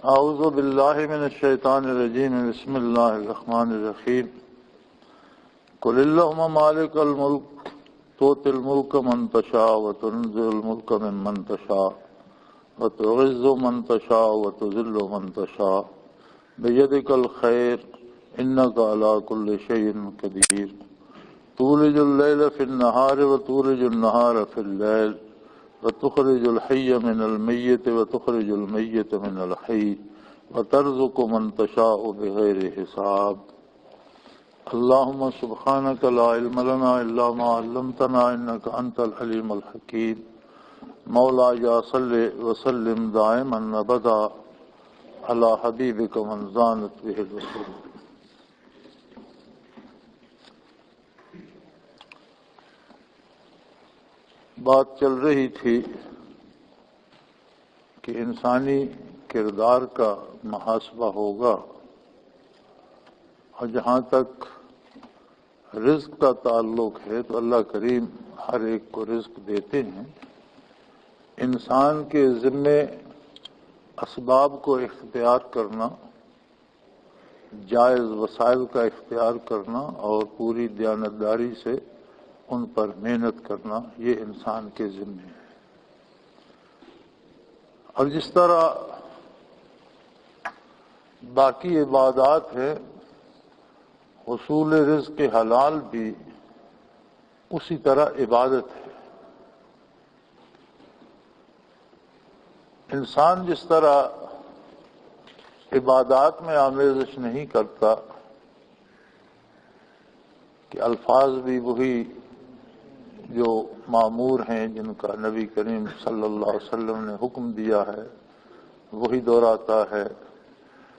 اعوذ باللہ من الشیطان الرجیم بسم اللہ الرحمن الرحیم قل اللہم مالک الملک تؤتی الملک من تشاء وتنزع الملک ممن تشاء وتعز من تشاء وتذل من تشاء بیدک الخیر انک علی کل شیء قدیر تولج اللیل فی النہار وتولج النہار فی اللیل وتخرج الحي من الميت وتخرج الميت من الحي وترزق من تشاء بغير حساب اللهم سبحانك لا علم لنا إلا ما علمتنا إنك أنت العليم الحكيم مولاي صل وسلم دائما أبدا على حبيبك من زانت به الرسول. بات چل رہی تھی کہ انسانی کردار کا محاسبہ ہوگا، اور جہاں تک رزق کا تعلق ہے تو اللہ کریم ہر ایک کو رزق دیتے ہیں. انسان کے ذمے اسباب کو اختیار کرنا، جائز وسائل کا اختیار کرنا اور پوری دیانتداری سے ان پر محنت کرنا، یہ انسان کے ذمہ ہے. اور جس طرح باقی عبادات ہیں، حصول رزق حلال بھی اسی طرح عبادت ہے. انسان جس طرح عبادات میں آمیزش نہیں کرتا کہ الفاظ بھی وہی جو معمور ہیں، جن کا نبی کریم صلی اللہ علیہ وسلم نے حکم دیا ہے، وہی دہراتا ہے.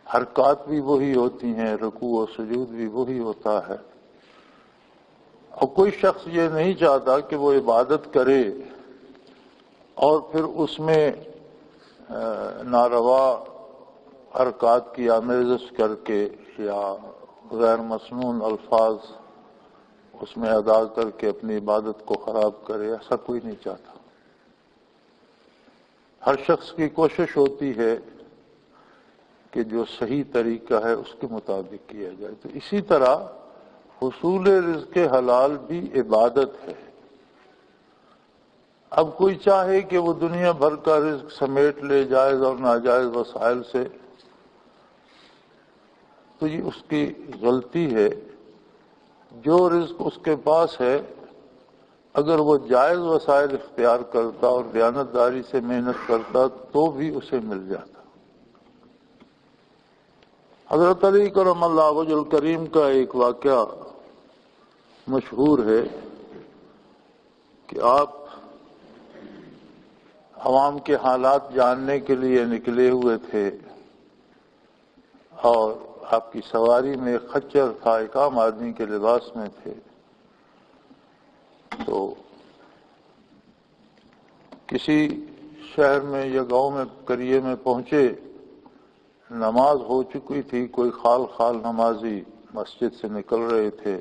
حرکات بھی وہی ہوتی ہیں، رکوع و سجود بھی وہی ہوتا ہے. اور کوئی شخص یہ نہیں چاہتا کہ وہ عبادت کرے اور پھر اس میں ناروا حرکات کی آمیزش کر کے یا غیر مسنون الفاظ اس میں ادا کر کے اپنی عبادت کو خراب کرے. ایسا کوئی نہیں چاہتا. ہر شخص کی کوشش ہوتی ہے کہ جو صحیح طریقہ ہے اس کے مطابق کیا جائے. تو اسی طرح حصول رزق حلال بھی عبادت ہے. اب کوئی چاہے کہ وہ دنیا بھر کا رزق سمیٹ لے جائز اور ناجائز وسائل سے، تو یہ اس کی غلطی ہے. جو رزق اس کے پاس ہے، اگر وہ جائز وسائل اختیار کرتا اور دیانتداری سے محنت کرتا تو بھی اسے مل جاتا. حضرت علی کرم اللہ وجہ الکریم کا ایک واقعہ مشہور ہے کہ آپ عوام کے حالات جاننے کے لیے نکلے ہوئے تھے، اور آپ کی سواری میں ایک خچر تھا، ایک عام آدمی کے لباس میں تھے. تو کسی شہر میں یا گاؤں میں قریے میں پہنچے، نماز ہو چکی تھی، کوئی خال نمازی مسجد سے نکل رہے تھے.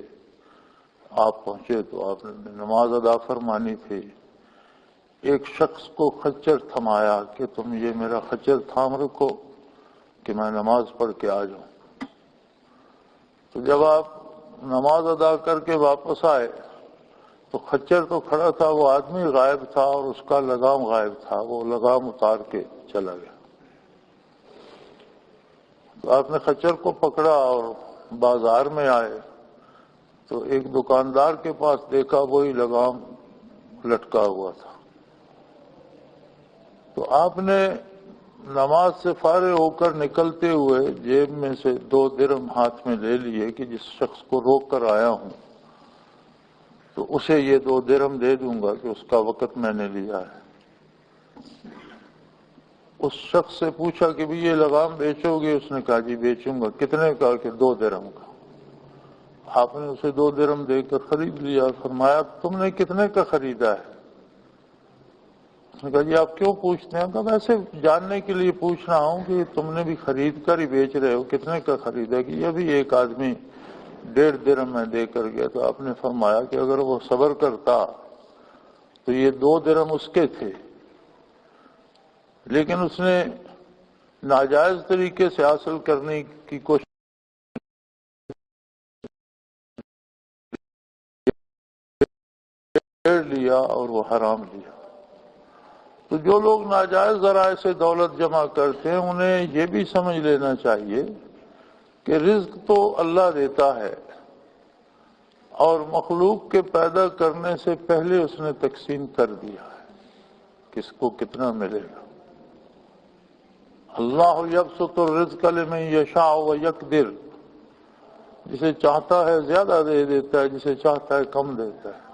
آپ پہنچے تو آپ نے نماز ادا فرمانی تھی. ایک شخص کو خچر تھمایا کہ تم یہ میرا خچر تھام رکھو کہ میں نماز پڑھ کے آ جاؤں. تو جب آپ نماز ادا کر کے واپس آئے تو خچر تو کھڑا تھا، وہ آدمی غائب تھا اور اس کا لگام غائب تھا. وہ لگام اتار کے چلا گیا. تو آپ نے خچر کو پکڑا اور بازار میں آئے تو ایک دکاندار کے پاس دیکھا، وہی لگام لٹکا ہوا تھا. تو آپ نے نماز سے فارغ ہو کر نکلتے ہوئے جیب میں سے 2 درہم ہاتھ میں لے لیے کہ جس شخص کو روک کر آیا ہوں تو اسے یہ 2 درہم دے دوں گا کہ اس کا وقت میں نے لیا ہے. اس شخص سے پوچھا کہ بھی یہ لگام بیچو گے؟ اس نے کہا جی بیچوں گا. کتنے کا؟ کہ 2 درہم کا. آپ نے اسے 2 درہم دے کر خرید لیا. فرمایا تم نے کتنے کا خریدا ہے؟ اس نے کہا جی آپ کیوں پوچھتے ہیں؟ کہا ویسے جاننے کے لیے پوچھ رہا ہوں کہ تم نے بھی خرید کر ہی بیچ رہے ہو، کتنے کا خریدا؟ کہ یہ بھی ایک آدمی 1.5 درہم میں دے کر گیا. تو آپ نے فرمایا کہ اگر وہ صبر کرتا تو یہ 2 درہم اس کے تھے، لیکن اس نے ناجائز طریقے سے حاصل کرنے کی کوشش لیا اور وہ حرام لیا۔ تو جو لوگ ناجائز ذرائع سے دولت جمع کرتے ہیں انہیں یہ بھی سمجھ لینا چاہیے کہ رزق تو اللہ دیتا ہے اور مخلوق کے پیدا کرنے سے پہلے اس نے تقسیم کر دیا ہے کس کو کتنا ملے گا۔ اللہ یبسط الرزق لمن یشاء ویقدر، جسے چاہتا ہے زیادہ دے دیتا ہے، جسے چاہتا ہے کم دیتا ہے۔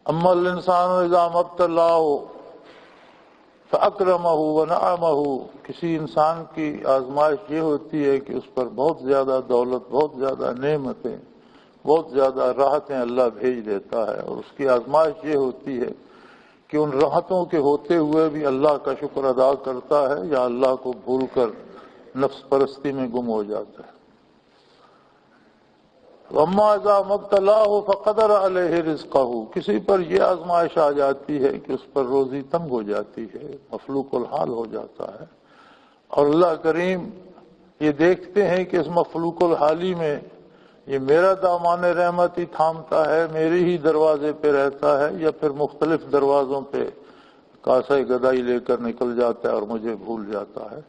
اما الانسان اذا ما ابتلاه فاکرمہ ونعمہ، کسی انسان کی آزمائش یہ ہوتی ہے کہ اس پر بہت زیادہ دولت، بہت زیادہ نعمتیں، بہت زیادہ راحتیں اللہ بھیج دیتا ہے، اور اس کی آزمائش یہ ہوتی ہے کہ ان راحتوں کے ہوتے ہوئے بھی اللہ کا شکر ادا کرتا ہے یا اللہ کو بھول کر نفس پرستی میں گم ہو جاتا ہے۔ وَأَمَّا إِذَا مَا ابْتَلَاهُ فَقَدَرَ عَلَيْهِ رِزْقَهُ، کسی پر یہ آزمائش آ جاتی ہے کہ اس پر روزی تنگ ہو جاتی ہے، مفلوق الحال ہو جاتا ہے، اور اللہ کریم یہ دیکھتے ہیں کہ اس مفلوق الحالی میں یہ میرا دامان رحمت ہی تھامتا ہے، میرے ہی دروازے پہ رہتا ہے، یا پھر مختلف دروازوں پہ کاسہ گدائی لے کر نکل جاتا ہے اور مجھے بھول جاتا ہے۔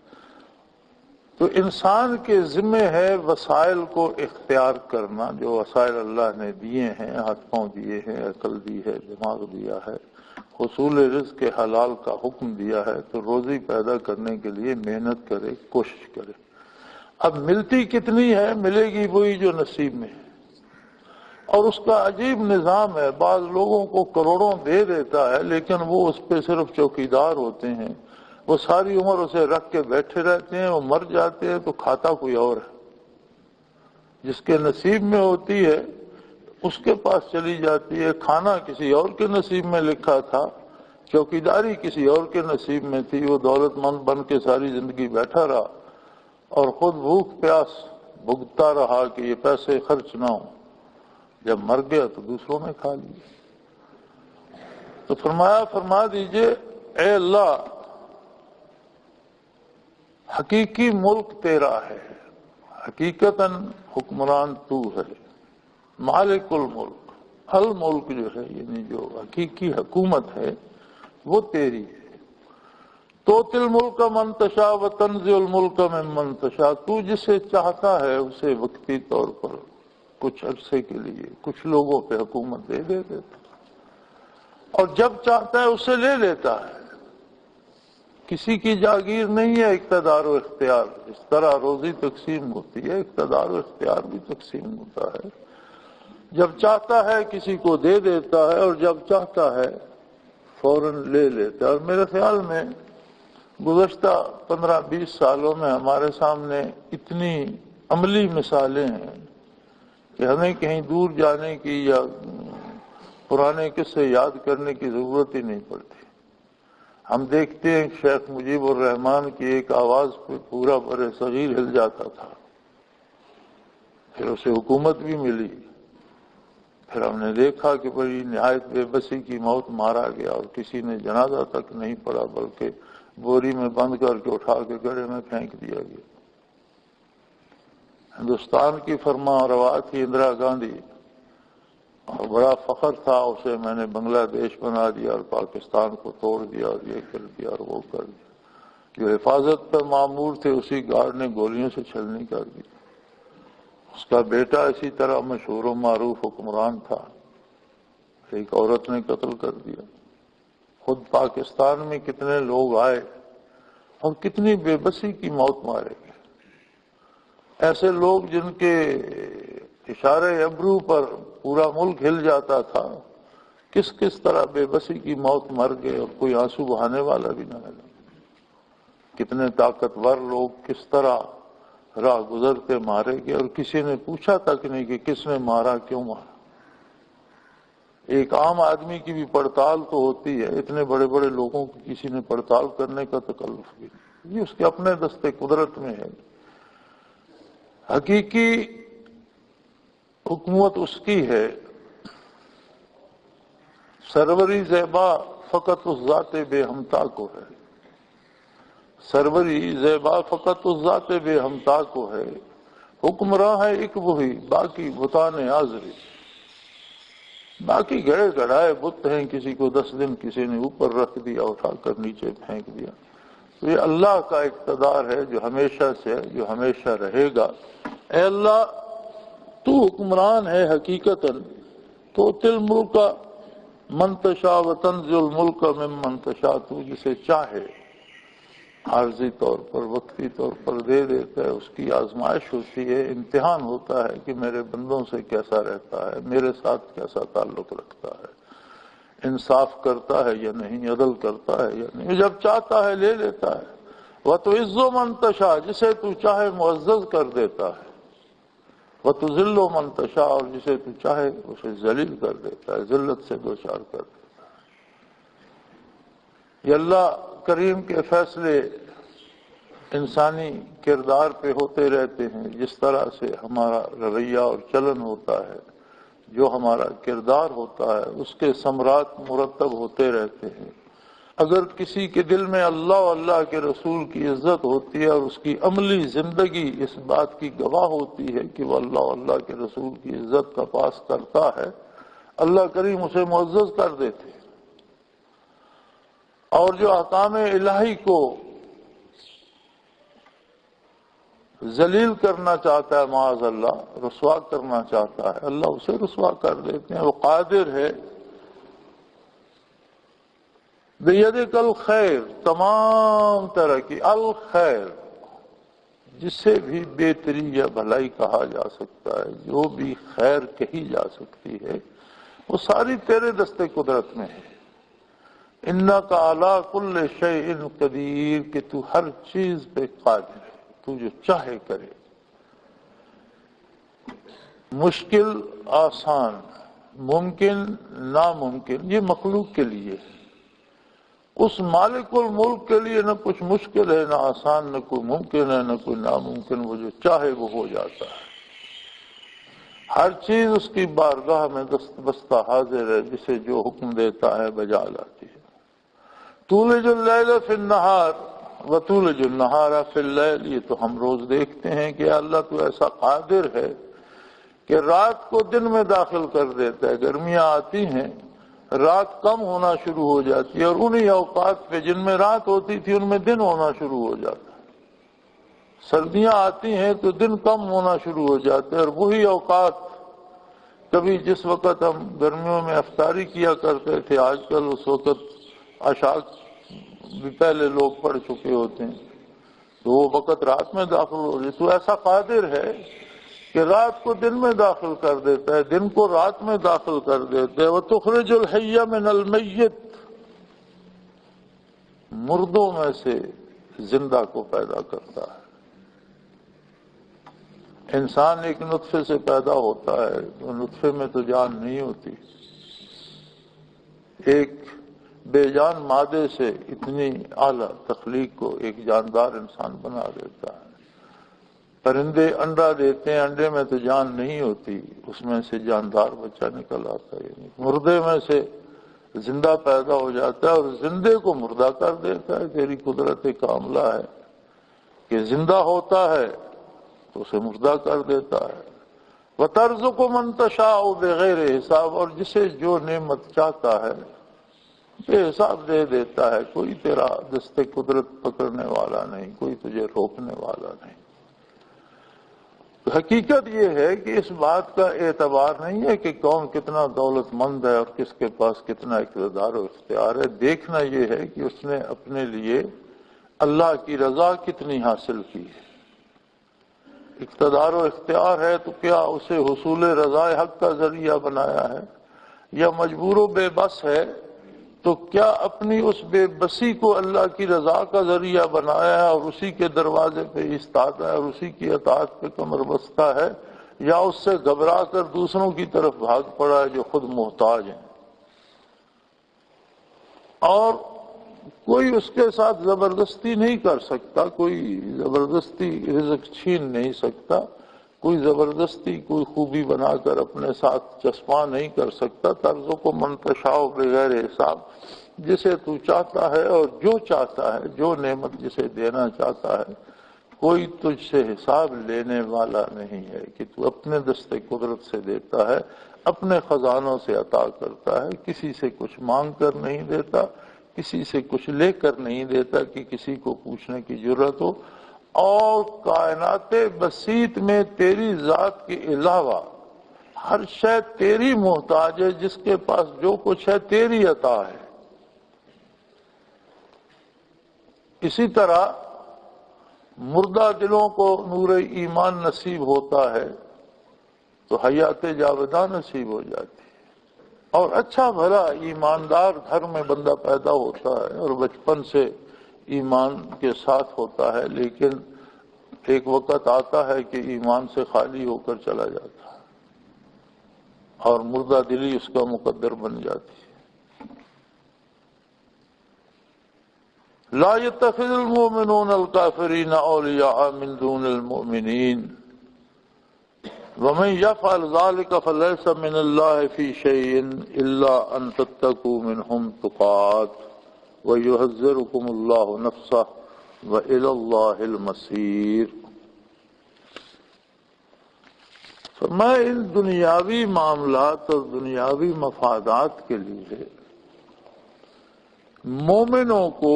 تو انسان کے ذمہ ہے وسائل کو اختیار کرنا، جو وسائل اللہ نے دیے ہیں، ہاتھ پاؤں دیے ہیں، عقل دی ہے، دماغ دیا ہے، حصول رزق کے حلال کا حکم دیا ہے، تو روزی پیدا کرنے کے لیے محنت کرے، کوشش کرے۔ اب ملتی کتنی ہے؟ ملے گی وہی جو نصیب میں ہے، اور اس کا عجیب نظام ہے۔ بعض لوگوں کو کروڑوں دے دیتا ہے لیکن وہ اس پہ صرف چوکیدار ہوتے ہیں، وہ ساری عمر اسے رکھ کے بیٹھے رہتے ہیں، وہ مر جاتے ہیں تو کھاتا کوئی اور ہے۔ جس کے نصیب میں ہوتی ہے اس کے پاس چلی جاتی ہے، کھانا کسی اور کے نصیب میں لکھا تھا، چوکیداری کسی اور کے نصیب میں تھی، وہ دولت مند بن کے ساری زندگی بیٹھا رہا اور خود بھوک پیاس بھگتتا رہا کہ یہ پیسے خرچ نہ ہوں، جب مر گیا تو دوسروں نے کھا لیے۔ تو فرما دیجئے اے اللہ، حقیقی ملک تیرا ہے، حقیقتاً حکمران تو ہے، مالک الملک، الملک جو ہے یعنی جو حقیقی حکومت ہے وہ تیری ہے۔ تؤتی الملک من تشاء وتنزع الملک ممن تشاء، تو جسے چاہتا ہے اسے وقتی طور پر کچھ عرصے کے لیے کچھ لوگوں پہ حکومت دے دیتا، اور جب چاہتا ہے اسے لے لیتا ہے۔ کسی کی جاگیر نہیں ہے اقتدار و اختیار، اس طرح روزی تقسیم ہوتی ہے، اقتدار و اختیار بھی تقسیم ہوتا ہے۔ جب چاہتا ہے کسی کو دے دیتا ہے، اور جب چاہتا ہے فوراً لے لیتا ہے۔ اور میرے خیال میں گزشتہ 15-20 سالوں میں ہمارے سامنے اتنی عملی مثالیں ہیں کہ ہمیں کہیں دور جانے کی یا پرانے قصے یاد کرنے کی ضرورت ہی نہیں پڑتی۔ ہم دیکھتے ہیں شیخ مجیب الرحمان کی ایک آواز پہ پورا بر صغیر ہل جاتا تھا، پھر اسے حکومت بھی ملی، پھر ہم نے دیکھا کہ بڑی نہایت بے بسی کی موت مارا گیا، اور کسی نے جنازہ تک نہیں پڑا بلکہ بوری میں بند کر کے اٹھا کے گڑھے میں پھینک دیا گیا۔ ہندوستان کی فرما روا تھی اندرا گاندھی، اور بڑا فخر تھا اسے میں نے بنگلہ دیش بنا دیا اور پاکستان کو توڑ دیا اور یہ کر دیا اور وہ کر دیا۔ جو حفاظت پر معمور تھے اسی گارڈ نے گولیوں سے چھلنی کر دی۔ اس کا بیٹا اسی طرح مشہور و معروف حکمران تھا، ایک عورت نے قتل کر دیا۔ خود پاکستان میں کتنے لوگ آئے اور کتنی بے بسی کی موت مارے گئے۔ ایسے لوگ جن کے اشارے ابرو پر پورا ملک ہل جاتا تھا، کس طرح بے بسی کی موت مر گئے اور کوئی آنسو بہانے والا بھی نہ ملا۔ کتنے طاقتور لوگ کس طرح راہ گزرتے مارے گئے، اور کسی نے پوچھا تک نہیں کہ کس نے مارا، کیوں مارا۔ ایک عام آدمی کی بھی پڑتال تو ہوتی ہے، اتنے بڑے بڑے لوگوں کی کسی نے پڑتال کرنے کا تکلف بھی نہیں، یہ اس کے اپنے دستے قدرت میں ہے۔ حقیقی حکومت اس کی ہے، سروری زیبا فقط اس ذات بے ہمتا کو ہے۔ سروری زیبا فقط اس ذات بے ہمتا کو ہے، حکمراں ہے ایک وہی باقی بتان آزری، باقی گڑے گڑائے بت ہیں، کسی کو 10 دن کسی نے اوپر رکھ دیا اٹھا کر نیچے پھینک دیا. تو یہ اللہ کا اقتدار ہے جو ہمیشہ سے ہے، جو ہمیشہ رہے گا. اے اللہ تو حکمران ہے حقیقتاً، تو تل ملک منتشا و تنزل الملک من منتشا، تو جسے چاہے عارضی طور پر وقتی طور پر دے دیتا ہے. اس کی آزمائش ہوتی ہے، امتحان ہوتا ہے کہ میرے بندوں سے کیسا رہتا ہے، میرے ساتھ کیسا تعلق رکھتا ہے، انصاف کرتا ہے یا نہیں، عدل کرتا ہے یا نہیں. جب چاہتا ہے لے لیتا ہے. وَتُعِزُّ مَن تَشَاءُ، جسے تو چاہے معزز کر دیتا ہے. وَتُذِلُّ مَن تَشَاءُ، اور جسے تو چاہے اسے ذلیل کر دیتا ہے، ذلت سے دوچار کر دیتا ہے. یہ اللہ کریم کے فیصلے انسانی کردار پہ ہوتے رہتے ہیں. جس طرح سے ہمارا رویہ اور چلن ہوتا ہے، جو ہمارا کردار ہوتا ہے، اس کے ثمرات مرتب ہوتے رہتے ہیں. اگر کسی کے دل میں اللہ و اللہ کے رسول کی عزت ہوتی ہے اور اس کی عملی زندگی اس بات کی گواہ ہوتی ہے کہ وہ اللہ و اللہ کے رسول کی عزت کا پاس کرتا ہے، اللہ کریم اسے معزز کر دیتے ہیں. اور جو احکام الہی کو ذلیل کرنا چاہتا ہے، معاذ اللہ رسوا کرنا چاہتا ہے، اللہ اسے رسوا کر دیتے ہیں. وہ قادر ہے. بیدک الخیر، تمام طرح کی الخیر، جسے بھی بہتری یا بھلائی کہا جا سکتا ہے، جو بھی خیر کہی جا سکتی ہے، وہ ساری تیرے دستے قدرت میں ہے. انک علی کل شیء قدیر، کہ تو ہر چیز پہ قادر ہے، تو جو چاہے کرے. مشکل آسان، ممکن ناممکن، یہ مخلوق کے لیے ہے. اس مالک الملک کے لیے نہ کچھ مشکل ہے، نہ آسان، نہ کوئی ممکن ہے، نہ کوئی ناممکن. وہ جو چاہے وہ ہو جاتا ہے. ہر چیز اس کی بارگاہ میں دست بستہ حاضر ہے، جسے جو حکم دیتا ہے بجا لاتی ہے. تولج اللیل فی النہار وتولج النہار فی اللیل، یہ تو ہم روز دیکھتے ہیں کہ اللہ تو ایسا قادر ہے کہ رات کو دن میں داخل کر دیتا ہے. گرمیاں آتی ہیں، رات کم ہونا شروع ہو جاتی ہے، اور انہی اوقات پہ جن میں رات ہوتی تھی ان میں دن ہونا شروع ہو جاتا ہے. سردیاں آتی ہیں تو دن کم ہونا شروع ہو جاتے ہیں، اور وہی اوقات کبھی جس وقت ہم گرمیوں میں افطاری کیا کرتے تھے، آج کل اس وقت عشاء بھی پہلے لوگ پڑھ چکے ہوتے ہیں، تو وہ وقت رات میں داخل ہو جائے. تو ایسا قادر ہے کہ رات کو دن میں داخل کر دیتا ہے، دن کو رات میں داخل کر دیتا ہے. وَتُخْرِجُ الْحَيَّ مِنَ الْمَيِّتِ، مردوں میں سے زندہ کو پیدا کرتا ہے. انسان ایک نطفے سے پیدا ہوتا ہے، تو نطفے میں تو جان نہیں ہوتی. ایک بے جان مادے سے اتنی اعلیٰ تخلیق کو ایک جاندار انسان بنا دیتا ہے. پرندے انڈا دیتے ہیں، انڈے میں تو جان نہیں ہوتی، اس میں سے جاندار بچہ نکل آتا ہے. یعنی مردے میں سے زندہ پیدا ہو جاتا ہے، اور زندے کو مردہ کر دیتا ہے. تیری قدرت کاملہ ہے کہ زندہ ہوتا ہے تو اسے مردہ کر دیتا ہے. وَتَرْزُقُ مَن تَشَاءُ بِغَيْرِ حساب، اور جسے جو نعمت چاہتا ہے بے حساب دے دیتا ہے. کوئی تیرا دست قدرت پکڑنے والا نہیں، کوئی تجھے روکنے والا نہیں. حقیقت یہ ہے کہ اس بات کا اعتبار نہیں ہے کہ کون کتنا دولت مند ہے اور کس کے پاس کتنا اقتدار و اختیار ہے. دیکھنا یہ ہے کہ اس نے اپنے لیے اللہ کی رضا کتنی حاصل کی ہے. اقتدار و اختیار ہے تو کیا اسے حصول رضا حق کا ذریعہ بنایا ہے، یا مجبور و بے بس ہے تو کیا اپنی اس بے بسی کو اللہ کی رضا کا ذریعہ بنایا ہے اور اسی کے دروازے پہ استاتا ہے اور اسی کی اطاعت پہ کمر بستہ ہے، یا اس سے گھبرا کر دوسروں کی طرف بھاگ پڑا ہے جو خود محتاج ہیں. اور کوئی اس کے ساتھ زبردستی نہیں کر سکتا، کوئی زبردستی رزق چھین نہیں سکتا، کوئی زبردستی کوئی خوبی بنا کر اپنے ساتھ چسپاں نہیں کر سکتا. ترزق من تشاء بغیر حساب، جسے تو چاہتا ہے اور جو چاہتا ہے، جو نعمت جسے دینا چاہتا ہے، کوئی تجھ سے حساب لینے والا نہیں ہے کہ تو اپنے دست قدرت سے دیتا ہے، اپنے خزانوں سے عطا کرتا ہے، کسی سے کچھ مانگ کر نہیں دیتا، کسی سے کچھ لے کر نہیں دیتا کہ کسی کو پوچھنے کی ضرورت ہو۔ اور کائنات بسیط میں تیری ذات کے علاوہ ہر شے تیری محتاج ہے، جس کے پاس جو کچھ ہے تیری عطا ہے۔ اسی طرح مردہ دلوں کو نور ایمان نصیب ہوتا ہے تو حیات جاوداں نصیب ہو جاتی ہے، اور اچھا بھلا ایماندار گھر میں بندہ پیدا ہوتا ہے اور بچپن سے ایمان کے ساتھ ہوتا ہے، لیکن ایک وقت آتا ہے کہ ایمان سے خالی ہو کر چلا جاتا ہے اور مردہ دلی اس کا مقدر بن جاتی ہے۔ لا يتخذ المؤمنون الكافرين اولیاء من دون المؤمنین ومن يفعل ذلك فليس من الله في شيء الا ان تتقوا منهم تقات ويحذركم الله نفسه والى الله المصير۔ فرمایا ان دنیاوی معاملات اور دنیاوی مفادات کے لیے مومنوں کو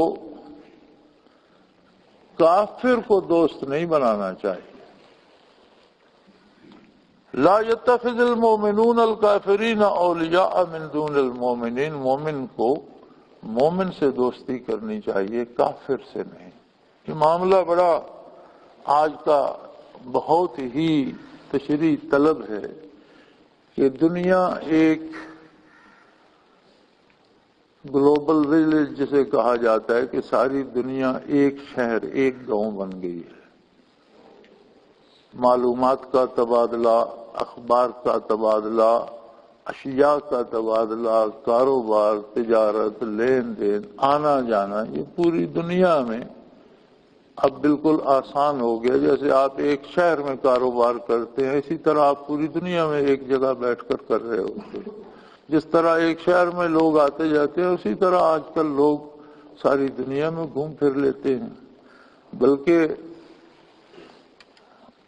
کافر کو دوست نہیں بنانا چاہیے۔ لا يتخذ المؤمنون الكافرین اولیاء من دون المؤمنین، مومن کو مومن سے دوستی کرنی چاہیے، کافر سے نہیں۔ یہ معاملہ بڑا آج کا بہت ہی تشریح طلب ہے کہ دنیا ایک گلوبل ولیج جسے کہا جاتا ہے کہ ساری دنیا ایک شہر ایک گاؤں بن گئی ہے۔ معلومات کا تبادلہ، اخبار کا تبادلہ، اشیاء کا تبادلہ، کاروبار، تجارت، لین دین، آنا جانا، یہ پوری دنیا میں اب بالکل آسان ہو گیا۔ جیسے آپ ایک شہر میں کاروبار کرتے ہیں، اسی طرح آپ پوری دنیا میں ایک جگہ بیٹھ کر کر رہے ہوتے ہیں۔ جس طرح ایک شہر میں لوگ آتے جاتے ہیں، اسی طرح آج کل لوگ ساری دنیا میں گھوم پھر لیتے ہیں۔ بلکہ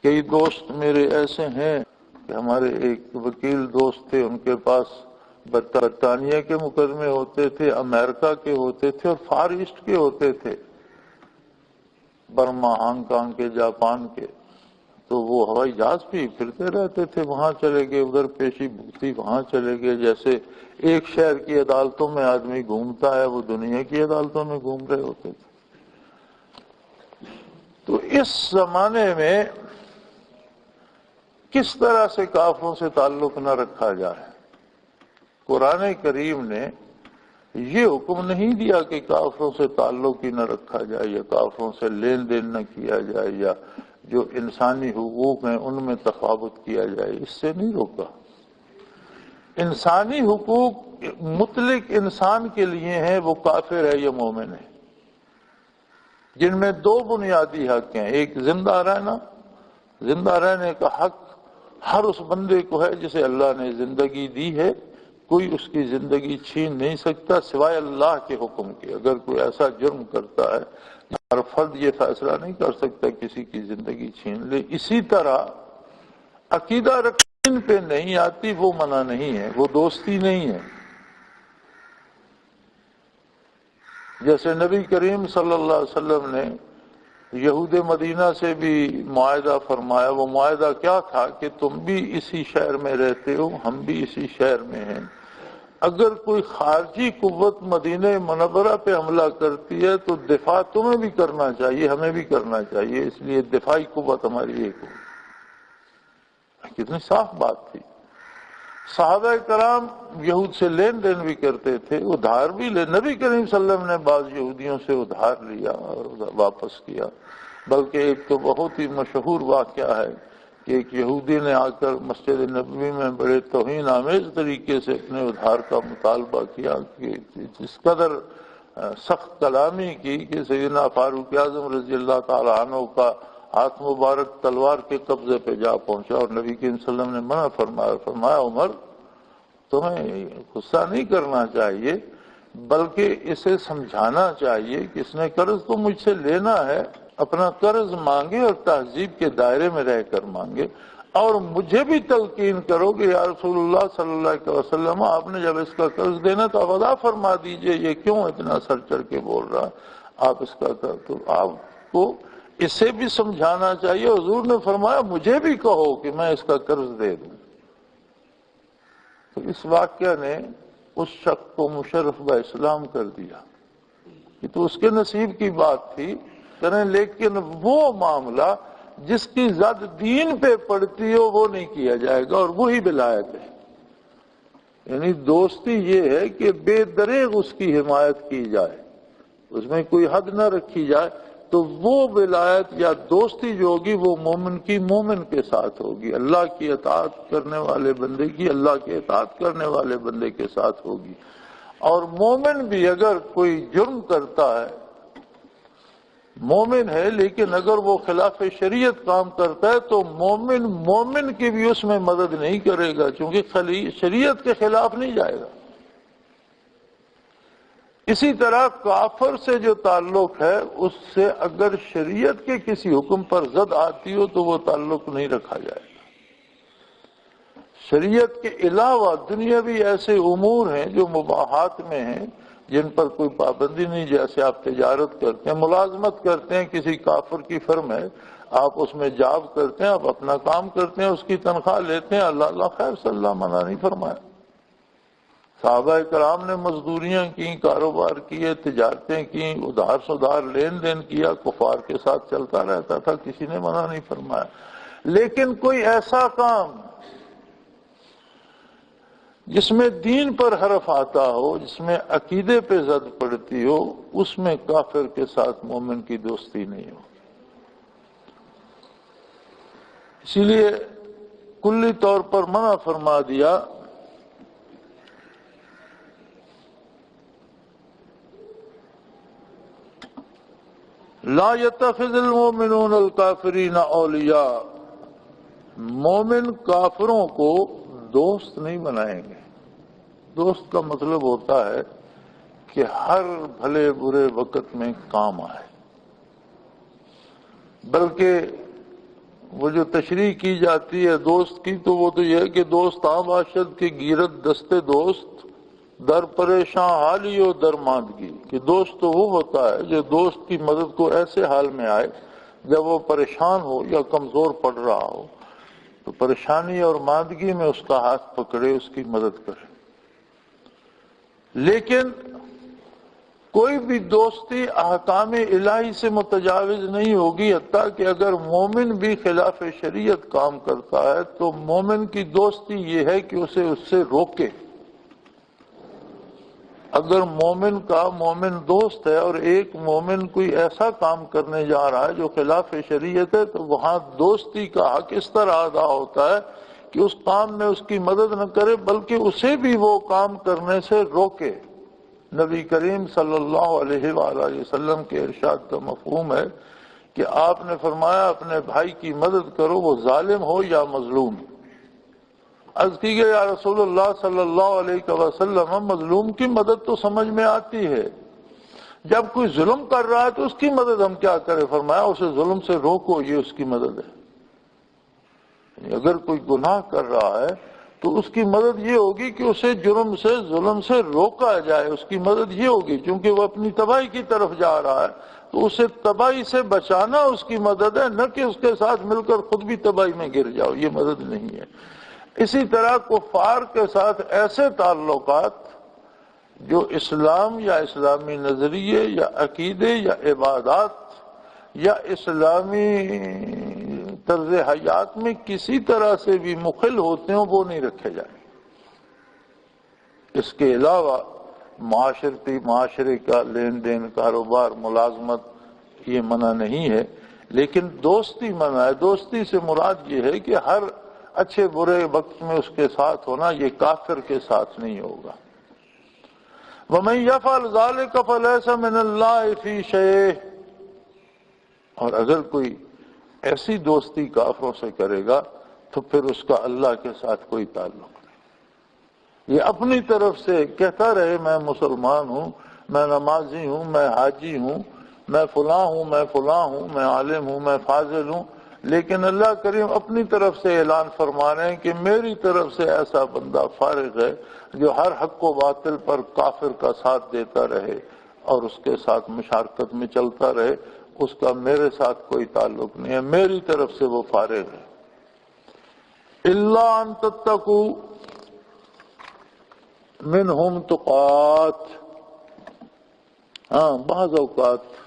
کئی دوست میرے ایسے ہیں کہ ہمارے ایک وکیل دوست تھے، ان کے پاس برطانیہ کے مقدمے ہوتے تھے، امریکہ کے ہوتے تھے اور فار ایسٹ کے ہوتے تھے، برما، ہانگ کانگ کے، جاپان کے۔ تو وہ ہوائی جہاز پہ پھرتے رہتے تھے، وہاں چلے گئے، ادھر پیشی بھگتی، وہاں چلے گئے۔ جیسے ایک شہر کی عدالتوں میں آدمی گھومتا ہے، وہ دنیا کی عدالتوں میں گھوم رہے ہوتے تھے۔ تو اس زمانے میں کس طرح سے کافروں سے تعلق نہ رکھا جائے؟ قرآن کریم نے یہ حکم نہیں دیا کہ کافروں سے تعلق ہی نہ رکھا جائے یا کافروں سے لین دین نہ کیا جائے یا جو انسانی حقوق ہیں ان میں تفاوت کیا جائے، اس سے نہیں روکا۔ انسانی حقوق مطلق انسان کے لیے ہیں، وہ کافر ہے یا مومن ہے، جن میں دو بنیادی حق ہیں۔ ایک زندہ رہنا، زندہ رہنے کا حق ہر اس بندے کو ہے جسے اللہ نے زندگی دی ہے، کوئی اس کی زندگی چھین نہیں سکتا سوائے اللہ کے حکم کے۔ اگر کوئی ایسا جرم کرتا ہے، ہر فرد یہ فیصلہ نہیں کر سکتا کسی کی زندگی چھین لے۔ اسی طرح عقیدہ رکھنے پہ نہیں آتی، وہ منع نہیں ہے، وہ دوستی نہیں ہے۔ جیسے نبی کریم صلی اللہ علیہ وسلم نے یہود مدینہ سے بھی معاہدہ فرمایا، وہ معاہدہ کیا تھا کہ تم بھی اسی شہر میں رہتے ہو، ہم بھی اسی شہر میں ہیں، اگر کوئی خارجی قوت مدینہ منورہ پہ حملہ کرتی ہے تو دفاع تمہیں بھی کرنا چاہیے، ہمیں بھی کرنا چاہیے، اس لیے دفاعی قوت ہماری ایک ہو۔ کتنی صاف بات تھی۔ صحابہ کرام یہود سے لین دین بھی کرتے تھے، ادھار بھی لے، نبی کریم صلی اللہ علیہ وسلم نے بعض یہودیوں سے ادھار لیا اور واپس کیا۔ بلکہ ایک تو بہت ہی مشہور واقعہ ہے کہ ایک یہودی نے آ کر مسجد نبوی میں بڑے توہین آمیز طریقے سے اپنے ادھار کا مطالبہ کیا کہ جس قدر سخت کلامی کی کہ سیدنا فاروق اعظم رضی اللہ تعالی عنہ کا ہاتھ مبارک تلوار کے قبضے پہ جا پہنچا، اور نبی کریم صلی اللہ علیہ وسلم نے منع فرمایا، فرمایا عمر تمہیں غصہ نہیں کرنا چاہیے، بلکہ اسے سمجھانا چاہیے کہ اس نے قرض تو مجھ سے لینا ہے، اپنا قرض مانگے اور تہذیب کے دائرے میں رہ کر مانگے، اور مجھے بھی تلقین کرو کہ یا رسول اللہ صلی اللہ علیہ وسلم آپ نے جب اس کا قرض دینا تو آپ ادا فرما دیجئے، یہ کیوں اتنا سر چڑھ کے بول رہا آپ اس کا قرض، تو آپ کو اسے بھی سمجھانا چاہیے۔ حضور نے فرمایا مجھے بھی کہو کہ میں اس کا قرض دے دوں۔ تو اس واقعہ نے اس شخص کو مشرف با اسلام کر دیا، یہ تو اس کے نصیب کی بات تھی کریں، لیکن وہ معاملہ جس کی زد دین پہ پڑتی ہو وہ نہیں کیا جائے گا، اور وہی ولایت ہے۔ یعنی دوستی یہ ہے کہ بے دریغ اس کی حمایت کی جائے، اس میں کوئی حد نہ رکھی جائے، تو وہ ولایت یا دوستی جو ہوگی وہ مومن کی مومن کے ساتھ ہوگی، اللہ کی اطاعت کرنے والے بندے کی اللہ کے اطاعت کرنے والے بندے کے ساتھ ہوگی۔ اور مومن بھی اگر کوئی جرم کرتا ہے، مومن ہے لیکن اگر وہ خلاف شریعت کام کرتا ہے تو مومن کی بھی اس میں مدد نہیں کرے گا، چونکہ شریعت کے خلاف نہیں جائے گا۔ اسی طرح کافر سے جو تعلق ہے اس سے اگر شریعت کے کسی حکم پر زد آتی ہو تو وہ تعلق نہیں رکھا جائے گا۔ شریعت کے علاوہ دنیاوی ایسے امور ہیں جو مباحات میں ہیں جن پر کوئی پابندی نہیں، جیسے آپ تجارت کرتے ہیں، ملازمت کرتے ہیں، کسی کافر کی فرم ہے، آپ اس میں جاب کرتے ہیں، آپ اپنا کام کرتے ہیں، اس کی تنخواہ لیتے ہیں، اللہ خیر صلی اللہ منع نہیں فرمایا۔ صحابہ کرام نے مزدوریاں کی، کاروبار کیے، تجارتیں کی، ادھار سدھار لین دین کیا، کفار کے ساتھ چلتا رہتا تھا، کسی نے منع نہیں فرمایا۔ لیکن کوئی ایسا کام جس میں دین پر حرف آتا ہو، جس میں عقیدے پہ زد پڑتی ہو، اس میں کافر کے ساتھ مومن کی دوستی نہیں ہو۔ اسی لیے کلی طور پر منع فرما دیا۔ لا يتخذ المؤمنون الكافرین اولیاء، مومن کافروں کو دوست نہیں بنائیں گے۔ دوست کا مطلب ہوتا ہے کہ ہر بھلے برے وقت میں کام آئے، بلکہ وہ جو تشریح کی جاتی ہے دوست کی تو وہ تو یہ ہے کہ دوست باشد کی گیرت دستے دوست در پریشاں حالی و در ماندگی، کہ دوست تو وہ ہوتا ہے جو دوست کی مدد کو ایسے حال میں آئے جب وہ پریشان ہو یا کمزور پڑ رہا ہو تو پریشانی اور ماندگی میں اس کا ہاتھ پکڑے، اس کی مدد کرے۔ لیکن کوئی بھی دوستی احکام الہی سے متجاوز نہیں ہوگی، حتیٰ کہ اگر مومن بھی خلاف شریعت کام کرتا ہے تو مومن کی دوستی یہ ہے کہ اسے اس سے روکے۔ اگر مومن کا مومن دوست ہے اور ایک مومن کوئی ایسا کام کرنے جا رہا ہے جو خلاف شریعت ہے تو وہاں دوستی کا حق اس طرح ادا ہوتا ہے کہ اس کام میں اس کی مدد نہ کرے بلکہ اسے بھی وہ کام کرنے سے روکے۔ نبی کریم صلی اللہ علیہ وآلہ وسلم کے ارشاد کا مفہوم ہے کہ آپ نے فرمایا اپنے بھائی کی مدد کرو، وہ ظالم ہو یا مظلوم۔ عرض کی گئی یا رسول اللہ صلی اللہ علیہ وسلم، مظلوم کی مدد تو سمجھ میں آتی ہے، جب کوئی ظلم کر رہا ہے تو اس کی مدد ہم کیا کریں؟ فرمایا اسے ظلم سے روکو، یہ اس کی مدد ہے۔ یعنی اگر کوئی گناہ کر رہا ہے تو اس کی مدد یہ ہوگی کہ اسے جرم سے ظلم سے روکا جائے، اس کی مدد یہ ہوگی، کیونکہ وہ اپنی تباہی کی طرف جا رہا ہے تو اسے تباہی سے بچانا اس کی مدد ہے، نہ کہ اس کے ساتھ مل کر خود بھی تباہی میں گر جاؤ، یہ مدد نہیں ہے۔ اسی طرح کفار کے ساتھ ایسے تعلقات جو اسلام یا اسلامی نظریے یا عقیدے یا عبادات یا اسلامی طرز حیات میں کسی طرح سے بھی مخل ہوتے ہیں وہ نہیں رکھے جائیں۔ اس کے علاوہ معاشرے کا لین دین، کاروبار، ملازمت یہ منع نہیں ہے، لیکن دوستی منع ہے۔ دوستی سے مراد یہ ہے کہ ہر اچھے برے وقت میں اس کے ساتھ ہونا، یہ کافر کے ساتھ نہیں ہوگا۔ وَمَن يَفْعَلْ ذَلِكَ فَلَيْسَ مِنَ اللَّهِ فِي شَيْءٍ، اور اگر کوئی ایسی دوستی کافروں سے کرے گا تو پھر اس کا اللہ کے ساتھ کوئی تعلق نہیں۔ یہ اپنی طرف سے کہتا رہے میں مسلمان ہوں، میں نمازی ہوں، میں حاجی ہوں، میں فلاں ہوں، میں فلاں ہوں، میں عالم ہوں، میں فاضل ہوں، لیکن اللہ کریم اپنی طرف سے اعلان فرما رہے ہیں کہ میری طرف سے ایسا بندہ فارغ ہے جو ہر حق و باطل پر کافر کا ساتھ دیتا رہے اور اس کے ساتھ مشارکت میں چلتا رہے، اس کا میرے ساتھ کوئی تعلق نہیں ہے، میری طرف سے وہ فارغ ہے۔ الا ان تتقوا منہم تقات، ہاں بعض اوقات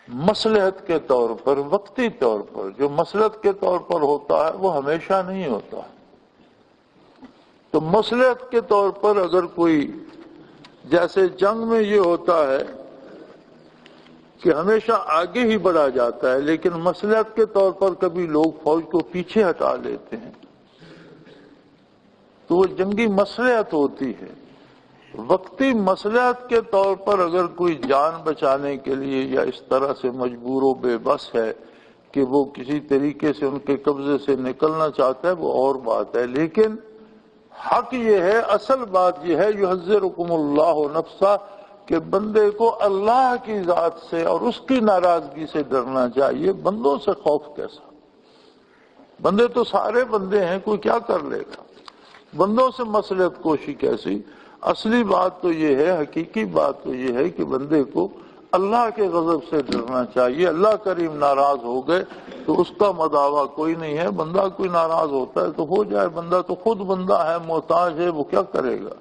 مصلحت کے طور پر، وقتی طور پر، جو مصلحت کے طور پر ہوتا ہے وہ ہمیشہ نہیں ہوتا۔ تو مصلحت کے طور پر اگر کوئی، جیسے جنگ میں یہ ہوتا ہے کہ ہمیشہ آگے ہی بڑھا جاتا ہے، لیکن مصلحت کے طور پر کبھی لوگ فوج کو پیچھے ہٹا لیتے ہیں، تو وہ جنگی مصلحت ہوتی ہے۔ وقتی مصلحت کے طور پر اگر کوئی جان بچانے کے لیے یا اس طرح سے مجبور و بے بس ہے کہ وہ کسی طریقے سے ان کے قبضے سے نکلنا چاہتا ہے، وہ اور بات ہے، لیکن حق یہ ہے، اصل بات یہ ہے یحذرکم اللہ نفسہ، کہ بندے کو اللہ کی ذات سے اور اس کی ناراضگی سے ڈرنا چاہیے، بندوں سے خوف کیسا؟ بندے تو سارے بندے ہیں، کوئی کیا کر لے گا، بندوں سے مصلحت کوشی کیسی؟ اصلی بات تو یہ ہے، حقیقی بات تو یہ ہے کہ بندے کو اللہ کے غضب سے ڈرنا چاہیے۔ اللہ کریم ناراض ہو گئے تو اس کا مداوع کوئی نہیں ہے، بندہ کوئی ناراض ہوتا ہے تو ہو جائے، بندہ تو خود بندہ ہے، محتاج ہے، وہ کیا کرے گا۔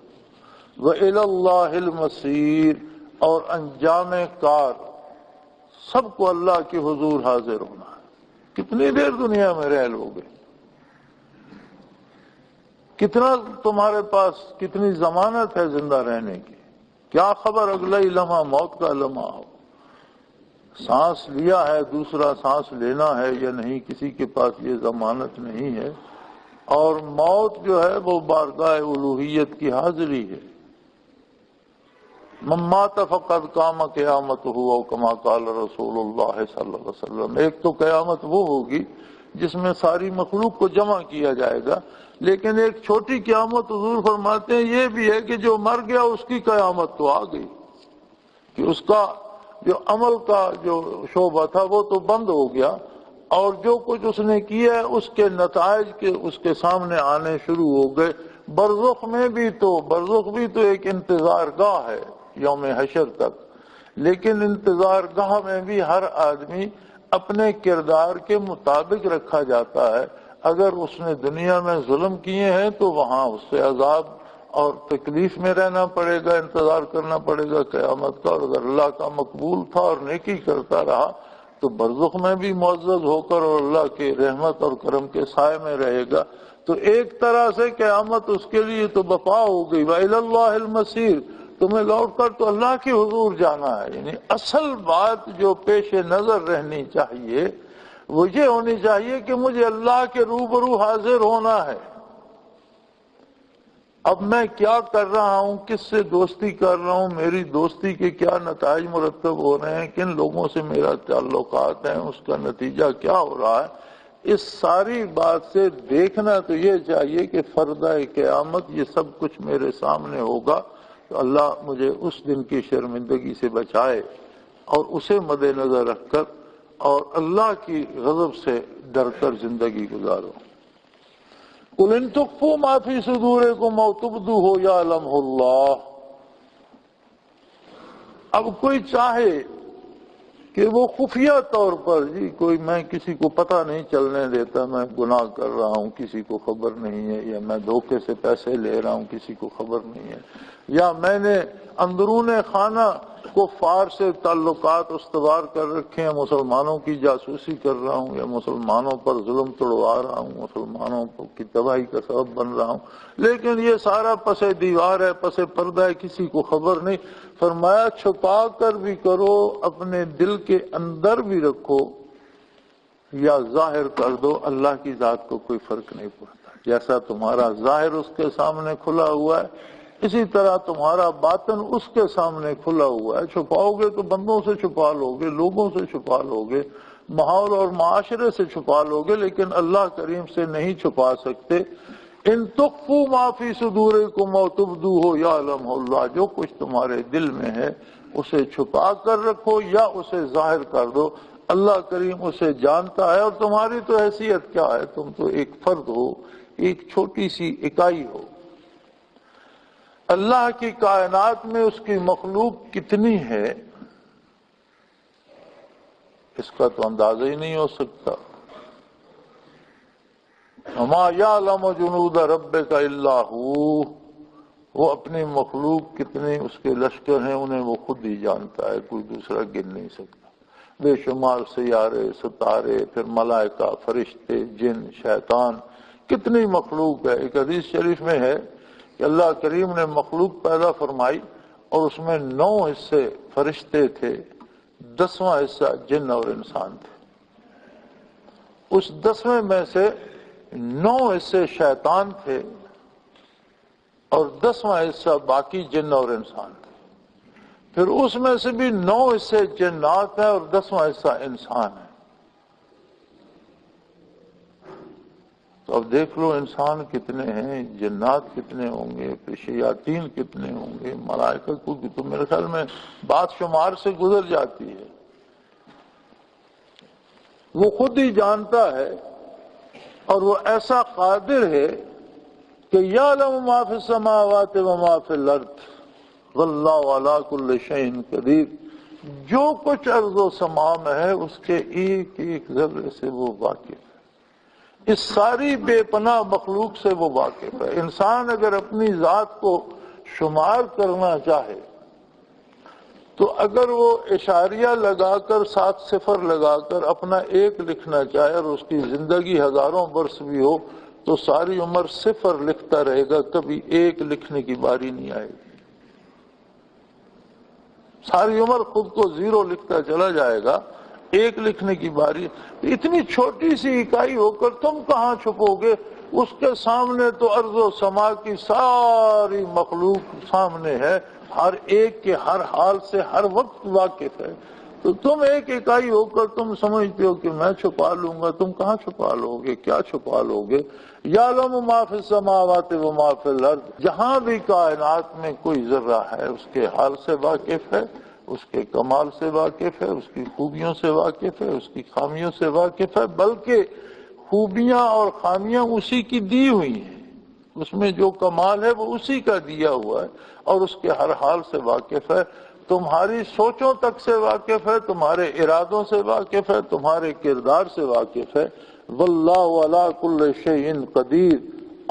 وَإِلَى اللَّهِ الْمَصِيرُ، اور انجام کار سب کو اللہ کے حضور حاضر ہونا ہے۔ کتنی دیر دنیا میں رہ لو گے؟ کتنا تمہارے پاس کتنی ضمانت ہے زندہ رہنے کی؟ کیا خبر اگلا ہی لمحہ موت کا لمحہ ہو؟ سانس لیا ہے، دوسرا سانس لینا ہے یا نہیں، کسی کے پاس یہ ضمانت نہیں ہے۔ اور موت جو ہے وہ بارگاہ الوہیت کی حاضری ہے۔ من مات فقد قام قیامتہ او کما قال رسول اللہ صلی اللہ علیہ وسلم۔ ایک تو قیامت وہ ہوگی جس میں ساری مخلوق کو جمع کیا جائے گا، لیکن ایک چھوٹی قیامت حضور فرماتے ہیں یہ بھی ہے کہ جو مر گیا اس کی قیامت تو آ گئی، کہ اس کا جو عمل کا جو شعبہ تھا وہ تو بند ہو گیا، اور جو کچھ اس نے کیا ہے اس کے نتائج کے اس کے سامنے آنے شروع ہو گئے۔ برزخ میں بھی تو ایک انتظار گاہ ہے یوم حشر تک، لیکن انتظار گاہ میں بھی ہر آدمی اپنے کردار کے مطابق رکھا جاتا ہے۔ اگر اس نے دنیا میں ظلم کیے ہیں تو وہاں اس سے عذاب اور تکلیف میں رہنا پڑے گا، انتظار کرنا پڑے گا قیامت کا، اور اگر اللہ کا مقبول تھا اور نیکی کرتا رہا تو برزخ میں بھی معزز ہو کر اور اللہ کے رحمت اور کرم کے سائے میں رہے گا۔ تو ایک طرح سے قیامت اس کے لیے تو بپا ہو گئی۔ وَإِلَى اللَّهِ الْمَصِيرُ، تمہیں لوٹ کر تو اللہ کے حضور جانا ہے۔ یعنی اصل بات جو پیش نظر رہنی چاہیے وہ یہ ہونی چاہیے کہ مجھے اللہ کے روبرو حاضر ہونا ہے۔ اب میں کیا کر رہا ہوں، کس سے دوستی کر رہا ہوں، میری دوستی کے کیا نتائج مرتب ہو رہے ہیں، کن لوگوں سے میرا تعلقات ہیں، اس کا نتیجہ کیا ہو رہا ہے، اس ساری بات سے دیکھنا تو یہ چاہیے کہ فردہ قیامت یہ سب کچھ میرے سامنے ہوگا، تو اللہ مجھے اس دن کی شرمندگی سے بچائے اور اسے مد نظر رکھ کر اور اللہ کی غضب سے ڈر کر زندگی گزارو۔ قُلْ إِن تُخْفُوا مَا فِي صُدُورِكُمْ أَوْ تُبْدُوهُ يَعْلَمْهُ اللَّهُ۔ اب کوئی چاہے کہ وہ خفیہ طور پر، جی کوئی میں کسی کو پتہ نہیں چلنے دیتا میں گناہ کر رہا ہوں، کسی کو خبر نہیں ہے، یا میں دھوکے سے پیسے لے رہا ہوں کسی کو خبر نہیں ہے، یا میں نے اندرون خانہ کفار سے تعلقات استوار کر رکھے ہیں، مسلمانوں کی جاسوسی کر رہا ہوں، یا مسلمانوں پر ظلم توڑوا رہا ہوں، مسلمانوں کی تباہی کا سبب بن رہا ہوں، لیکن یہ سارا پس دیوار ہے، پس پردہ ہے، کسی کو خبر نہیں۔ فرمایا چھپا کر بھی کرو، اپنے دل کے اندر بھی رکھو، یا ظاہر کر دو، اللہ کی ذات کو کوئی فرق نہیں پڑتا۔ جیسا تمہارا ظاہر اس کے سامنے کھلا ہوا ہے، اسی طرح تمہارا باطن اس کے سامنے کھلا ہوا ہے۔ چھپاؤ گے تو بندوں سے چھپا لو گے، لوگوں سے چھپا لو گے، ماحول اور معاشرے سے چھپا لو گے لیکن اللہ کریم سے نہیں چھپا سکتے۔ ان تخفوا ما فی صدورکم او تبدوہ یعلمہ اللہ، جو کچھ تمہارے دل میں ہے اسے چھپا کر رکھو یا اسے ظاہر کر دو، اللہ کریم اسے جانتا ہے۔ اور تمہاری تو حیثیت کیا ہے، تم تو ایک فرد ہو، ایک چھوٹی سی اکائی ہو۔ اللہ کی کائنات میں اس کی مخلوق کتنی ہے اس کا تو اندازہ ہی نہیں ہو سکتا۔ وما یعلم جنود ربک الا ہو، وہ اپنی مخلوق کتنے اس کے لشکر ہیں انہیں وہ خود ہی جانتا ہے، کوئی دوسرا گن نہیں سکتا۔ بے شمار سیارے، ستارے، پھر ملائکہ، فرشتے، جن، شیطان، کتنی مخلوق ہے۔ ایک حدیث شریف میں ہے کہ اللہ کریم نے مخلوق پیدا فرمائی اور اس میں 9 حصے فرشتے تھے، 10واں حصہ جن اور انسان تھے۔ اس 10ویں میں سے 9 حصے شیطان تھے اور 10واں حصہ باقی جن اور انسان تھے۔ پھر اس میں سے بھی 9 حصے جنات ہیں اور 10واں حصہ انسان ہے۔ تو اب دیکھ لو انسان کتنے ہیں، جنات کتنے ہوں گے، پھر شیاطین کتنے ہوں گے، ملائکہ کو تو میرے خیال میں بات شمار سے گزر جاتی ہے۔ وہ خود ہی جانتا ہے اور وہ ایسا قادر ہے کہ یعلم ما فی السماوات وما فی الارض واللہ علی کل شیء قدیر، جو کچھ ارض و سما میں ہے اس کے ایک ایک ذرے سے وہ واقف ہے، اس ساری بے پناہ مخلوق سے وہ واقف ہے۔ انسان اگر اپنی ذات کو شمار کرنا چاہے تو اگر وہ اشاریہ لگا کر 7 صفر لگا کر اپنا 1 لکھنا چاہے اور اس کی زندگی ہزاروں برس بھی ہو تو ساری عمر 0 لکھتا رہے گا، کبھی 1 لکھنے کی باری نہیں آئے گی۔ ساری عمر خود کو 0 لکھتا چلا جائے گا، 1 لکھنے کی باری۔ اتنی چھوٹی سی اکائی ہو کر تم کہاں چھپو گے؟ اس کے سامنے تو ارض و سما کی ساری مخلوق سامنے ہے، ہر ایک کے ہر حال سے ہر وقت واقف ہے۔ تو تم ایک اکائی ہو کر تم سمجھتے ہو کہ میں چھپا لوں گا، تم کہاں چھپا لو گے؟ کیا چھپا لو گے؟ یعلم ما فی السماوات وما فی الارض، جہاں بھی کائنات میں کوئی ذرہ ہے اس کے حال سے واقف ہے، اس کے کمال سے واقف ہے، اس کی خوبیوں سے واقف ہے، اس کی خامیوں سے واقف ہے، بلکہ خوبیاں اور خامیاں اسی کی دی ہوئی ہیں، اس میں جو کمال ہے وہ اسی کا دیا ہوا ہے اور اس کے ہر حال سے واقف ہے، تمہاری سوچوں تک سے واقف ہے، تمہارے ارادوں سے واقف ہے، تمہارے کردار سے واقف ہے۔ واللہ علی کل شیء قدیر،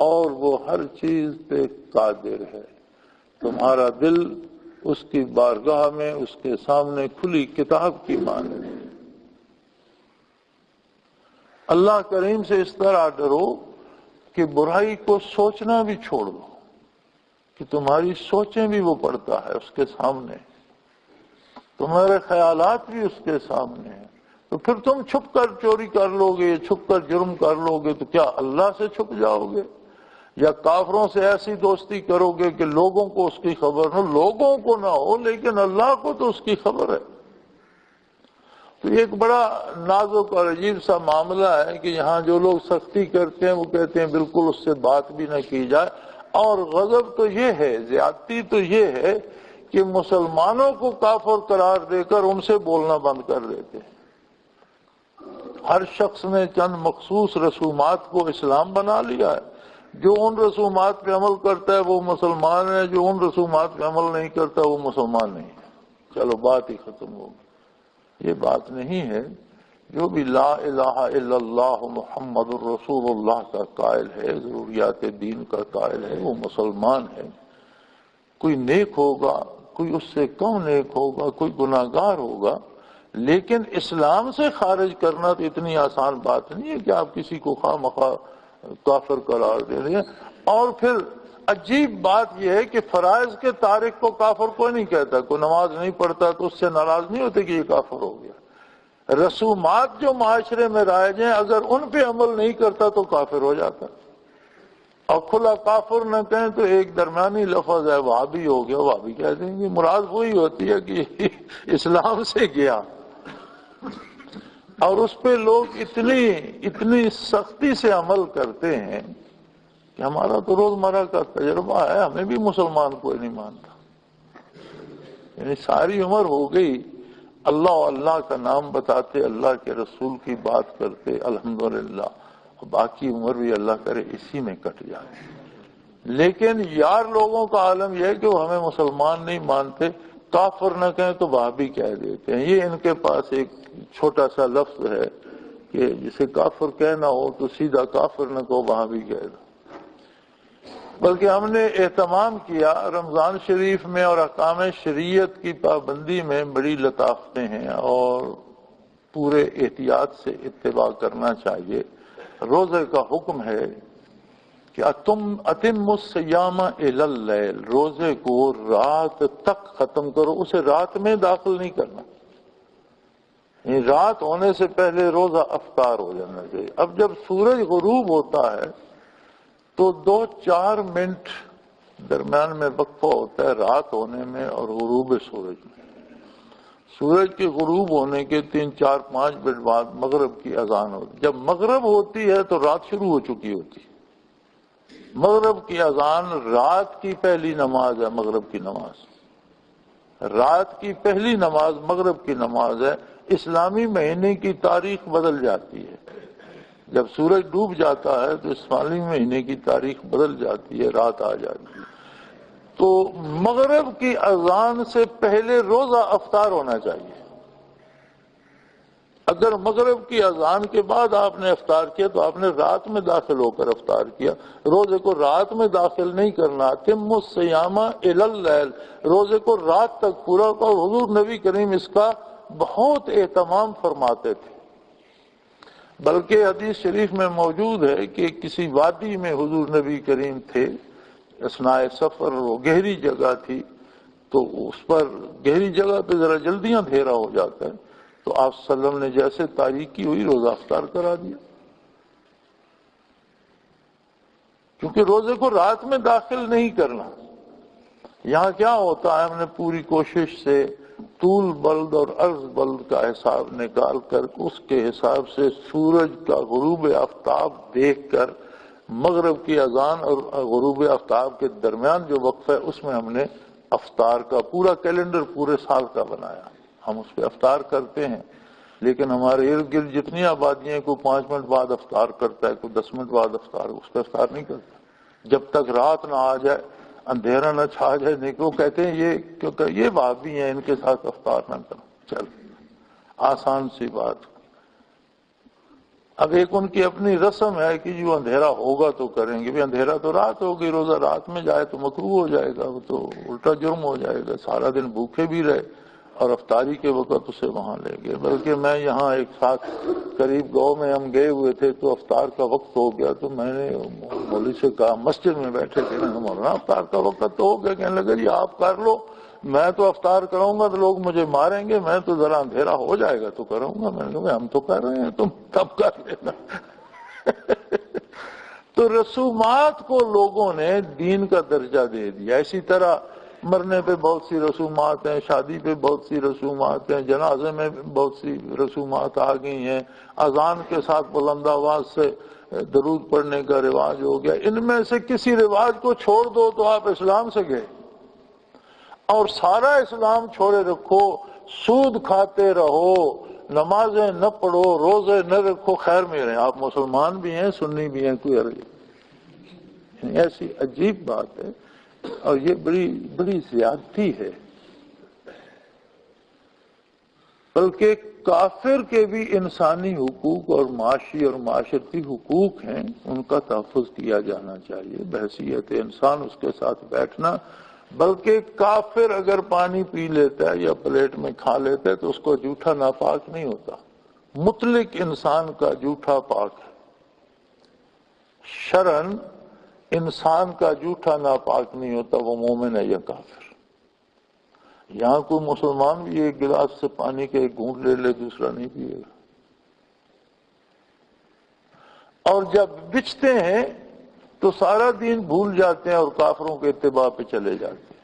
اور وہ ہر چیز پہ قادر ہے۔ تمہارا دل اس کی بارگاہ میں اس کے سامنے کھلی کتاب کی مانند ہے۔ اللہ کریم سے اس طرح ڈرو کہ برائی کو سوچنا بھی چھوڑ دو، کہ تمہاری سوچیں بھی وہ پڑتا ہے اس کے سامنے، تمہارے خیالات بھی اس کے سامنے ہیں۔ تو پھر تم چھپ کر چوری کر لو گے، چھپ کر جرم کر لو گے تو کیا اللہ سے چھپ جاؤ گے؟ یا کافروں سے ایسی دوستی کرو گے کہ لوگوں کو اس کی خبر ہو؟ لوگوں کو نہ ہو لیکن اللہ کو تو اس کی خبر ہے۔ تو یہ ایک بڑا نازک اور عجیب سا معاملہ ہے کہ یہاں جو لوگ سختی کرتے ہیں وہ کہتے ہیں بالکل اس سے بات بھی نہ کی جائے، اور غضب تو یہ ہے، زیادتی تو یہ ہے کہ مسلمانوں کو کافر قرار دے کر ان سے بولنا بند کر دیتے ہیں۔ ہر شخص نے چند مخصوص رسومات کو اسلام بنا لیا ہے، جو ان رسومات پہ عمل کرتا ہے وہ مسلمان ہے، جو ان رسومات پہ عمل نہیں کرتا وہ مسلمان نہیں ہے، چلو بات ہی ختم ہوگی۔ یہ بات نہیں ہے۔ جو بھی لا الہ الا اللہ محمد الرسول اللہ کا قائل ہے، ضروریات دین کا قائل ہے، وہ مسلمان ہے۔ کوئی نیک ہوگا، کوئی اس سے کم نیک ہوگا، کوئی گناہگار ہوگا، لیکن اسلام سے خارج کرنا تو اتنی آسان بات نہیں ہے کہ آپ کسی کو خواہ مخواہ کافر قرار دے رہے ہیں۔ اور پھر عجیب بات یہ ہے کہ فرائض کے تارک کو کافر کوئی نہیں کہتا، کوئی نماز نہیں پڑھتا تو اس سے ناراض نہیں ہوتے کہ یہ کافر ہو گیا۔ رسومات جو معاشرے میں رائج ہیں اگر ان پہ عمل نہیں کرتا تو کافر ہو جاتا، اور کھلا کافر نہ کہیں تو ایک درمیانی لفظ ہے وہابی ہو گیا، وہابی کہہ دیں گے، مراد وہی ہوتی ہے کہ اسلام سے گیا۔ اور اس پہ لوگ اتنی سختی سے عمل کرتے ہیں کہ ہمارا تو روزمرہ کا تجربہ ہے، ہمیں بھی مسلمان کوئی نہیں مانتا، یعنی ساری عمر ہو گئی اللہ کا نام بتاتے، اللہ کے رسول کی بات کرتے، الحمدللہ، باقی عمر بھی اللہ کرے اسی میں کٹ جائے۔ لیکن یار لوگوں کا عالم یہ ہے کہ وہ ہمیں مسلمان نہیں مانتے، کافر نہ کہیں تو وہابی کہہ دیتے ہیں۔ یہ ان کے پاس ایک چھوٹا سا لفظ ہے کہ جسے کافر کہنا ہو تو سیدھا کافر نہ کہو، وہابی کہہ دو۔ بلکہ ہم نے اہتمام کیا، رمضان شریف میں اور احکام شریعت کی پابندی میں بڑی لطافتیں ہیں اور پورے احتیاط سے اتباع کرنا چاہیے۔ روزے کا حکم ہے کہ اتم الصیام الی اللیل، روزے کو رات تک ختم کرو، اسے رات میں داخل نہیں کرنا، یعنی رات ہونے سے پہلے روزہ افطار ہو جانا چاہیے۔ اب جب سورج غروب ہوتا ہے تو 2-4 منٹ درمیان میں وقفہ ہوتا ہے رات ہونے میں اور غروب سورج میں۔ سورج کے غروب ہونے کے 3-4-5 منٹ بعد مغرب کی اذان ہوتی ہے۔ جب مغرب ہوتی ہے تو رات شروع ہو چکی ہوتی ہے۔ مغرب کی اذان رات کی پہلی نماز ہے، مغرب کی نماز رات کی پہلی نماز مغرب کی نماز ہے۔ اسلامی مہینے کی تاریخ بدل جاتی ہے، جب سورج ڈوب جاتا ہے تو اسلامی مہینے کی تاریخ بدل جاتی ہے، رات آ جاتی ہے۔ تو مغرب کی اذان سے پہلے روزہ افطار ہونا چاہیے۔ اگر مغرب کی اذان کے بعد آپ نے افطار کیا تو آپ نے رات میں داخل ہو کر افطار کیا۔ روزے کو رات میں داخل نہیں کرنا۔ اتم الصیام الی اللیل، روزے کو رات تک پورا کرو۔ حضور نبی کریم اس کا بہت اہتمام فرماتے تھے، بلکہ حدیث شریف میں موجود ہے کہ کسی وادی میں حضور نبی کریم تھے اثناء سفر، وہ گہری جگہ تھی، تو اس پر گہری جگہ پہ ذرا جلدی اندھیرا ہو جاتا ہے، تو آپ صلی اللہ علیہ وسلم نے جیسے تاریکی ہوئی روزہ افطار کرا دیا، کیونکہ روزے کو رات میں داخل نہیں کرنا۔ یہاں کیا ہوتا ہے، ہم نے پوری کوشش سے طول بلد اور عرض بلد کا حساب نکال کر اس کے حساب سے سورج کا غروب آفتاب دیکھ کر مغرب کی اذان اور غروب آفتاب کے درمیان جو وقفہ ہے اس میں ہم نے افطار کا پورا کیلنڈر پورے سال کا بنایا۔ ہم اس پہ افطار کرتے ہیں، لیکن ہمارے ارد گرد جتنی آبادیاں کوئی 5 منٹ بعد افطار کرتا ہے، کوئی 10 منٹ بعد افطار، اس پہ افطار نہیں کرتا جب تک رات نہ آ جائے، اندھیرا نہ چھا جائے۔ نہیں وہ کہتے ہیں یہ کیونکہ یہ وہابی ہیں، ان کے ساتھ افطار نہ کرو۔ چل آسان سی بات۔ اب ایک ان کی اپنی رسم ہے کہ جو اندھیرا ہوگا تو کریں گے، بھی اندھیرا تو رات ہوگی، روزہ رات میں جائے تو مکروہ ہو جائے گا، وہ تو الٹا جرم ہو جائے گا، سارا دن بھوکے بھی رہے اور افطاری کے وقت اسے وہاں لے گئے۔ بلکہ میں یہاں ایک ساتھ قریب گاؤں میں ہم گئے ہوئے تھے تو افطار کا وقت ہو گیا، تو میں نے مولوی سے کہا، مسجد میں بیٹھے تھے، میں نے مولانا افطار کا وقت تو ہو گیا، کہنے لگا جی آپ کر لو، میں تو افطار کروں گا تو لوگ مجھے ماریں گے، میں تو ذرا اندھیرا ہو جائے گا تو کروں گا۔ میں نے کہا ہم تو کر رہے ہیں، تم تب کر لینا۔ تو رسومات کو لوگوں نے دین کا درجہ دے دیا۔ اسی طرح مرنے پہ بہت سی رسومات ہیں، شادی پہ بہت سی رسومات ہیں، جنازے میں بہت سی رسومات آ گئی ہیں، اذان کے ساتھ بلند آواز سے درود پڑھنے کا رواج ہو گیا۔ ان میں سے کسی رواج کو چھوڑ دو تو آپ اسلام سے گئے، اور سارا اسلام چھوڑے رکھو، سود کھاتے رہو، نمازیں نہ پڑھو، روزے نہ رکھو، خیر میں رہیں، آپ مسلمان بھی ہیں سنی بھی ہیں، کوئی عرض نہیں۔ ایسی عجیب بات ہے اور یہ بڑی زیادتی ہے۔ بلکہ کافر کے بھی انسانی حقوق اور معاشی اور معاشرتی حقوق ہیں، ان کا تحفظ کیا جانا چاہیے بحیثیت انسان، اس کے ساتھ بیٹھنا۔ بلکہ کافر اگر پانی پی لیتا ہے یا پلیٹ میں کھا لیتا ہے تو اس کو جھوٹا ناپاک نہیں ہوتا، مطلق انسان کا جھوٹا پاک ہے۔ شرعاً انسان کا جھوٹا ناپاک نہیں ہوتا، وہ مومن ہے یا کافر۔ یہاں کوئی مسلمان بھی ایک گلاس سے پانی کے ایک گھونٹ لے لے، دوسرا نہیں پیے گا۔ اور جب بچتے ہیں تو سارا دین بھول جاتے ہیں اور کافروں کے اتباع پہ چلے جاتے ہیں،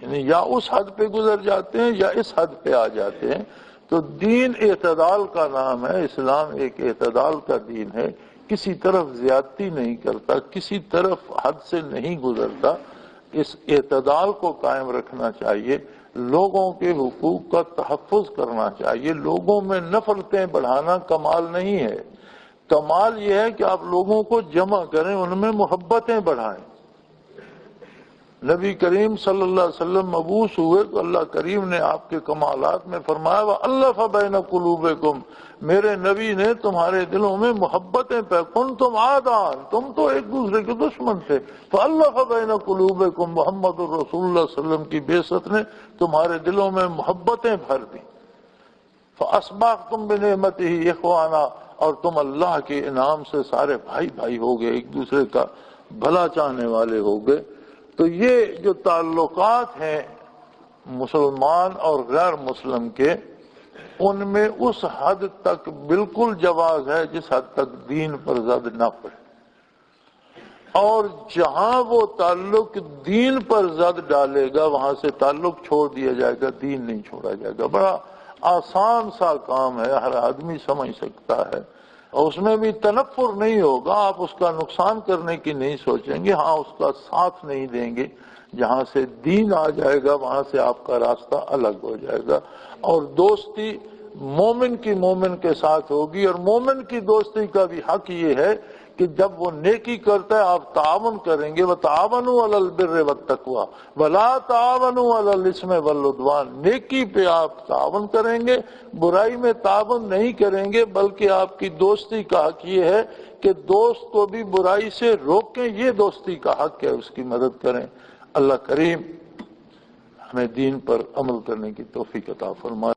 یعنی یا اس حد پہ گزر جاتے ہیں یا اس حد پہ آ جاتے ہیں تو دین اعتدال کا نام ہے، اسلام ایک اعتدال کا دین ہے، کسی طرف زیادتی نہیں کرتا، کسی طرف حد سے نہیں گزرتا۔ اس اعتدال کو قائم رکھنا چاہیے، لوگوں کے حقوق کا تحفظ کرنا چاہیے۔ لوگوں میں نفرتیں بڑھانا کمال نہیں ہے، کمال یہ ہے کہ آپ لوگوں کو جمع کریں، ان میں محبتیں بڑھائیں۔ نبی کریم صلی اللہ علیہ وسلم مبعوث ہوئے تو اللہ کریم نے آپ کے کمالات میں فرمایا وَأَلَّفَ بَيْنَ قُلُوبِكُمْ، میرے نبی نے تمہارے دلوں میں محبتیں كُنتُمْ عَادًا، تم تو ایک دوسرے کے دشمن تھے، فَأَلَّفَ بَيْنَ قُلُوبِكُمْ، محمد الرسول اللہ صلی اللہ علیہ وسلم کی بعثت نے تمہارے دلوں میں محبتیں بھر دی۔ فَأَصْبَحْتُمْ بِنِعْمَتِهِ إِخْوَانًا، اور تم اللہ کے انعام سے سارے بھائی بھائی ہو گئے، ایک دوسرے کا بھلا چاہنے والے ہو گئے۔ تو یہ جو تعلقات ہیں مسلمان اور غیر مسلم کے، ان میں اس حد تک بالکل جواز ہے جس حد تک دین پر زد نہ پڑے، اور جہاں وہ تعلق دین پر زد ڈالے گا وہاں سے تعلق چھوڑ دیا جائے گا، دین نہیں چھوڑا جائے گا۔ بڑا آسان سا کام ہے، ہر آدمی سمجھ سکتا ہے، اور اس میں بھی تنفر نہیں ہوگا، آپ اس کا نقصان کرنے کی نہیں سوچیں گے، ہاں اس کا ساتھ نہیں دیں گے۔ جہاں سے دین آ جائے گا وہاں سے آپ کا راستہ الگ ہو جائے گا، اور دوستی مومن کی مومن کے ساتھ ہوگی۔ اور مومن کی دوستی کا بھی حق یہ ہے کہ جب وہ نیکی کرتا ہے آپ تعاون کریں گے، وَتَعَاوَنُوا عَلَى الْبِرِّ وَالتَّقْوَىٰ وَلَا تَعَاوَنُوا عَلَى الْإِثْمِ وَالْعُدْوَانِ، نیکی پہ آپ تعاون کریں گے، برائی میں تعاون نہیں کریں گے، بلکہ آپ کی دوستی کا حق یہ ہے کہ دوست کو بھی برائی سے روکیں، یہ دوستی کا حق ہے، اس کی مدد کریں۔ اللہ کریم ہمیں دین پر عمل کرنے کی توفیق عطا فرمائے۔